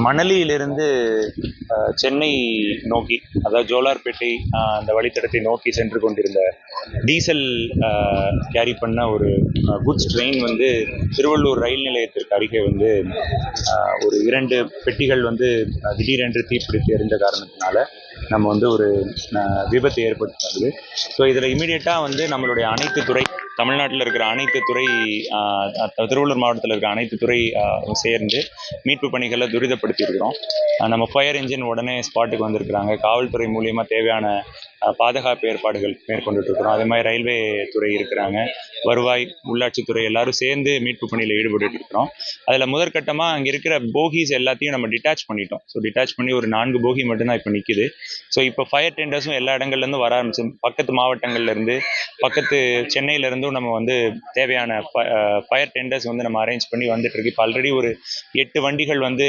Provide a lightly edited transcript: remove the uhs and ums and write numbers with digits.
மணலியிலிருந்து சென்னை நோக்கி, அதாவது ஜோலார்பேட்டை அந்த வழித்தடத்தை நோக்கி சென்று கொண்டிருந்த டீசல் கேரி பண்ண ஒரு குட்ஸ் ட்ரெயின் வந்து திருவள்ளூர் ரயில் நிலையத்திற்கு அருகே வந்து ஒரு 2 பெட்டிகள் வந்து திடீரென்று தீப்பிடித்து எரிந்த காரணத்தினால நம்ம வந்து ஒரு விபத்து ஏற்படுத்துது. ஸோ இதில் இமீடியட்டாக வந்து நம்மளுடைய அனைத்து துறை, தமிழ்நாட்டில் இருக்கிற அனைத்து துறை, திருவள்ளூர் மாவட்டத்தில் இருக்கிற அனைத்து துறை சேர்ந்து மீட்பு பணிகளை துரிதப்படுத்தி இருக்கிறோம். நம்ம ஃபயர் என்ஜின் உடனே ஸ்பாட்டுக்கு வந்திருக்கிறாங்க. காவல்துறை மூலியமாக தேவையான பாதுகாப்பு ஏற்பாடுகள் மேற்கொண்டுட்டு இருக்கிறோம். அதே மாதிரி ரயில்வே துறை இருக்கிறாங்க, வருவாய், உள்ளாட்சித்துறை எல்லாரும் சேர்ந்து மீட்பு பணியில் ஈடுபட்டு இருக்கிறோம். அதில் முதற்கட்டமாக அங்கே இருக்கிற போகிஸ் எல்லாத்தையும் நம்ம டிட்டாச் பண்ணிட்டோம். ஸோ டிட்டாச் பண்ணி ஒரு 4 போகி மட்டும்தான் இப்போ நிற்குது. ஸோ இப்போ ஃபயர் டெண்டர்ஸும் எல்லா இடங்கள்லேருந்து வர ஆரம்பிச்சு, பக்கத்து மாவட்டங்கள்லேருந்து, பக்கத்து சென்னையிலேருந்தும் நம்ம வந்து தேவையான ஃபயர் டெண்டர்ஸ் வந்து நம்ம அரேஞ்ச் பண்ணி வந்துட்டு இருக்கு. இப்போ ஆல்ரெடி ஒரு 8 வண்டிகள் வந்து